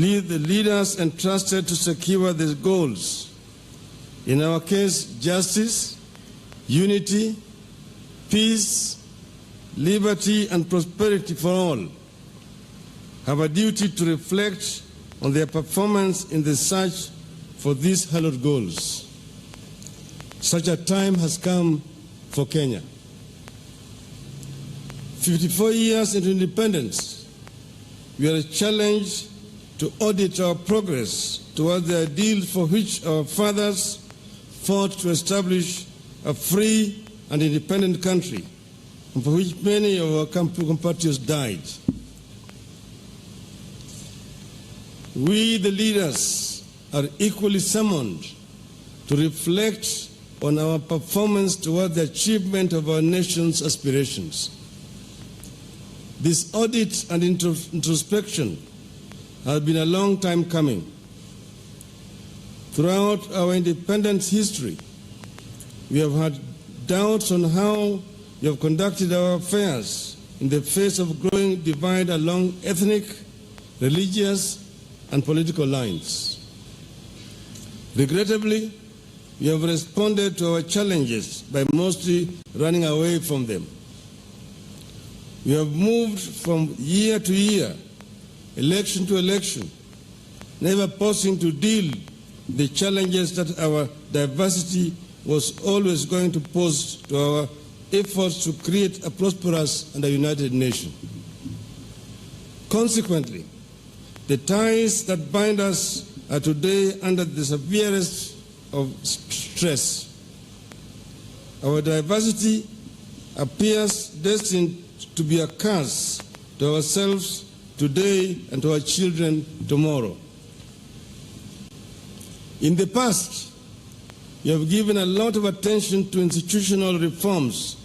the leaders entrusted to secure the goals, in our case, justice, unity, peace, liberty, and prosperity for all, have a duty to reflect on their performance in the search for these hallowed goals. Such a time has come for Kenya. 54 years into independence, we are challenged to audit our progress towards the ideals for which our fathers fought to establish a free and independent country, and for which many of our compatriots died. We, the leaders, are equally summoned to reflect on our performance toward the achievement of our nation's aspirations. This audit and introspection has been a long time coming. Throughout our independence history, we have had doubts on how we have conducted our affairs in the face of growing divide along ethnic, religious, and political lines. Regrettably, we have responded to our challenges by mostly running away from them. We have moved from year to year, election to election, never pausing to deal with the challenges that our diversity was always going to pose to our efforts to create a prosperous and a united nation. Consequently, the ties that bind us are today under the severest of stress. Our diversity appears destined to be a curse to ourselves today and to our children tomorrow. In the past, we have given a lot of attention to institutional reforms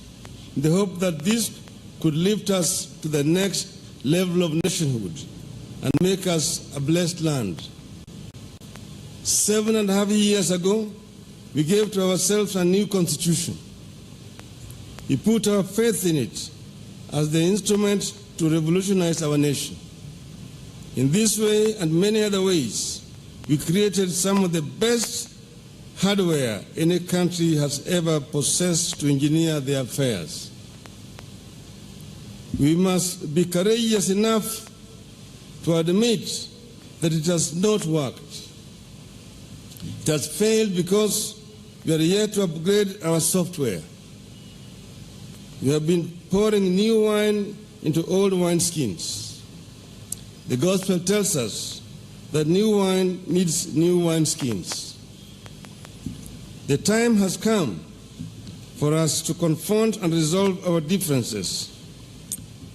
in the hope that this could lift us to the next level of nationhood and make us a blessed land. 7.5 years ago, we gave to ourselves a new constitution. We put our faith in it as the instrument to revolutionize our nation. In this way and many other ways, we created some of the best hardware any country has ever possessed to engineer their affairs. We must be courageous enough to admit that it has not worked. It has failed because we are yet to upgrade our software. We have been pouring new wine into old wineskins. The gospel tells us that new wine needs new wineskins. The time has come for us to confront and resolve our differences.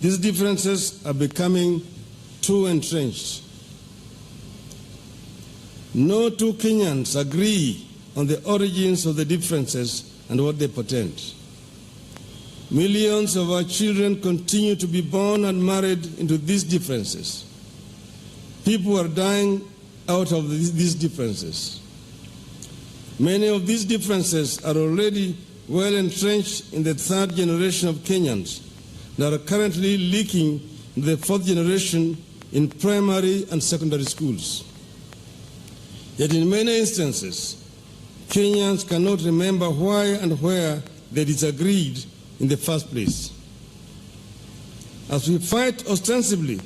These differences are becoming too entrenched. No two Kenyans agree on the origins of the differences and what they portend. Millions of our children continue to be born and married into these differences. People are dying out of these differences. Many of these differences are already well entrenched in the third generation of Kenyans that are currently leaking into the fourth generation in primary and secondary schools. Yet in many instances, Kenyans cannot remember why and where they disagreed in the first place. As we fight ostensibly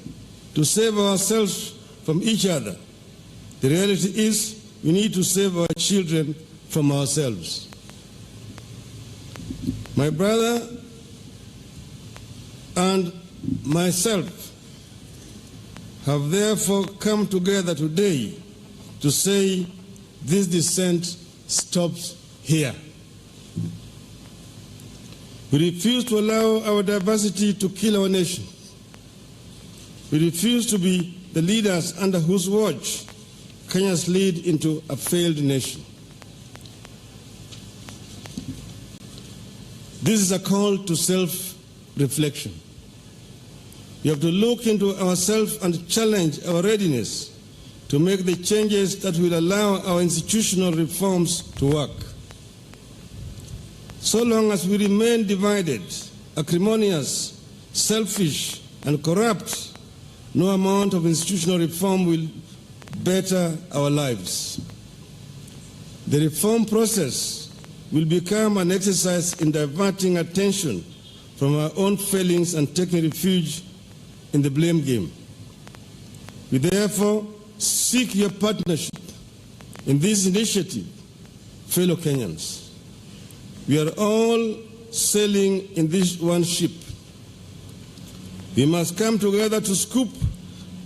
to save ourselves from each other, the reality is we need to save our children from ourselves. My brother and myself have therefore come together today to say this dissent stops here. We refuse to allow our diversity to kill our nation. We refuse to be the leaders under whose watch Kenya's lead into a failed nation. This is a call to self-reflection. We have to look into ourselves and challenge our readiness to make the changes that will allow our institutional reforms to work. So long as we remain divided, acrimonious, selfish, and corrupt, no amount of institutional reform will better our lives. The reform process will become an exercise in diverting attention from our own failings and taking refuge in the blame game. We therefore seek your partnership in this initiative, fellow Kenyans. We are all sailing in this one ship. We must come together to scoop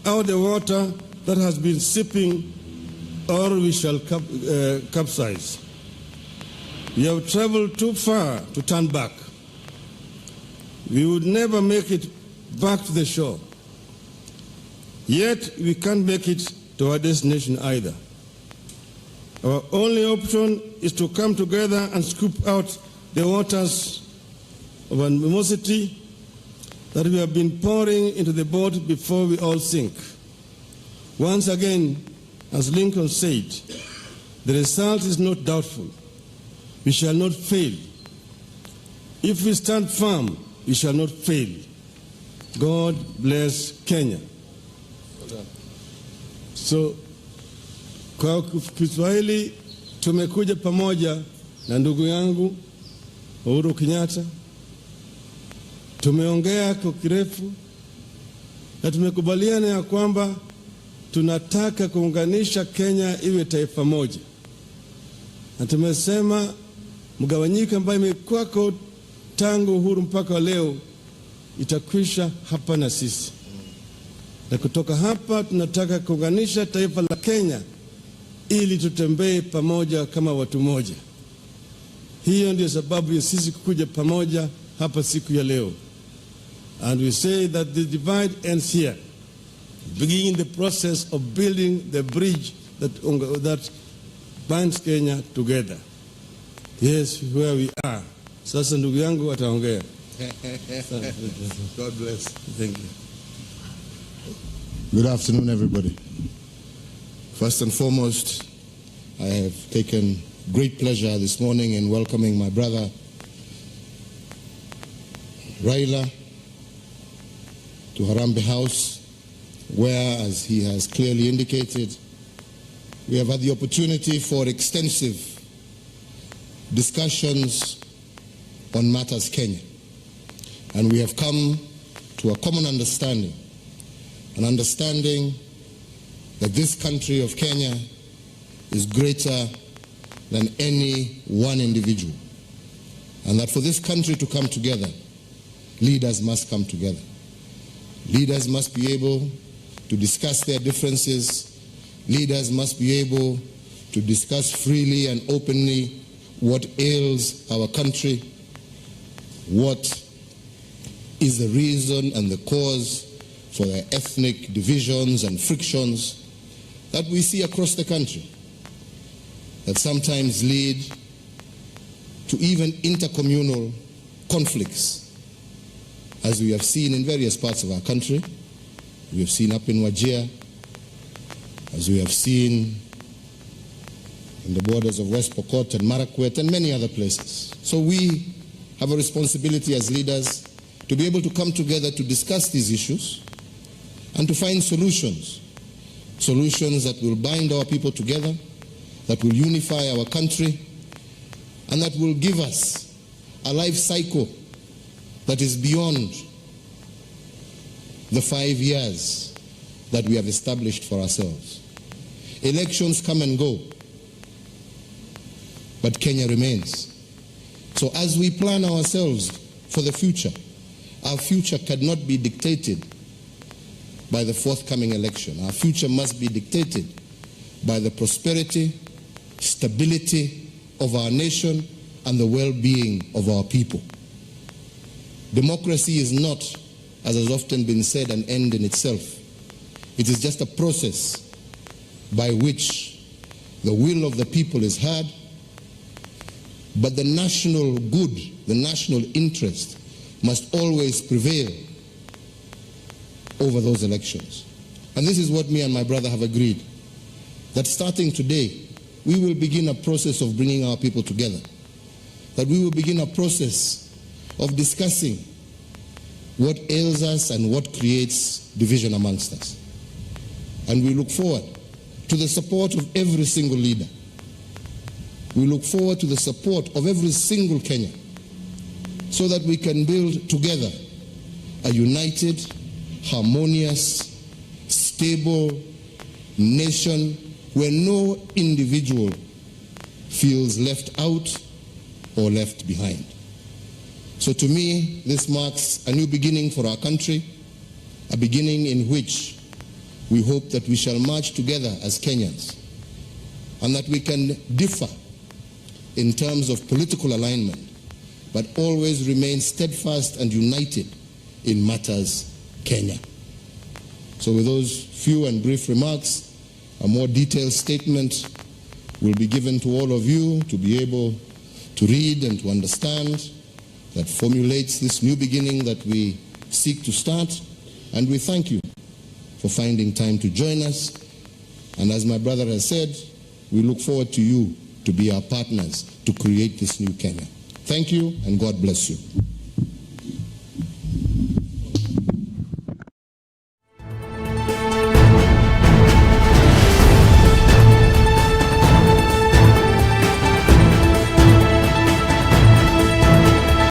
out the water that has been sipping, or we shall capsize. We have traveled too far to turn back. We would never make it back to the shore. Yet we can't make it to our destination either. Our only option is to come together and scoop out the waters of animosity that we have been pouring into the boat before we all sink. Once again, as Lincoln said, the result is not doubtful. We shall not fail. If we stand firm, we shall not fail. God bless Kenya. So, kwa Kiswahili tumekuja pamoja na ndugu yangu Uhuru Kenyatta. Tumeongea kwa kirefu na tumekubaliana ya kwamba tunataka kuunganisha Kenya iwe taifa moja. Na tumesema mgawanyiko ambayo imekuwako tangu uhuru mpaka leo itakwisha hapa na sisi. Na kutoka hapa tunataka kuunganisha taifa la Kenya ili tutembee pamoja kama watu moja. Hiyo ndio sababu ya sisi kukuja pamoja hapa siku ya leo. And we say that the divide ends here, beginning the process of building the bridge that binds Kenya together. Yes, where we are. Sasa ndugu yangu ataongea. God bless. Thank you. Good afternoon, everybody. First and foremost, I have taken great pleasure this morning in welcoming my brother Raila to Harambee House, where, as he has clearly indicated, we have had the opportunity for extensive discussions on matters Kenya. And we have come to a common understanding, an understanding that this country of Kenya is greater than any one individual. And that for this country to come together, leaders must come together. Leaders must be able to discuss their differences. Leaders must be able to discuss freely and openly what ails our country, what is the reason and the cause for the ethnic divisions and frictions that we see across the country, that sometimes lead to even intercommunal conflicts, as we have seen in various parts of our country. We have seen up in Wajir, as we have seen in the borders of West Pokot and Marakwet and many other places. So we have a responsibility as leaders to be able to come together to discuss these issues and to find solutions that will bind our people together, that will unify our country, and that will give us a life cycle that is beyond the 5 years that we have established for ourselves. Elections come and go, but Kenya remains. So as we plan ourselves for the future, our future cannot be dictated by the forthcoming election. Our future must be dictated by the prosperity, stability of our nation and the well-being of our people. Democracy is not, as has often been said, an end in itself. It is just a process by which the will of the people is heard, but the national good, the national interest must always prevail over those elections. And this is what me and my brother have agreed, that starting today, we will begin a process of bringing our people together, that we will begin a process of discussing what ails us and what creates division amongst us. And we look forward to the support of every single leader. We look forward to the support of every single Kenyan so that we can build together a united, harmonious, stable nation where no individual feels left out or left behind. So to me, this marks a new beginning for our country, a beginning in which we hope that we shall march together as Kenyans and that we can differ in terms of political alignment, but always remain steadfast and united in matters Kenya. So with those few and brief remarks, a more detailed statement will be given to all of you to be able to read and to understand, that formulates this new beginning that we seek to start. And we thank you for finding time to join us. And as my brother has said, we look forward to you to be our partners to create this new Kenya. Thank you, and God bless you.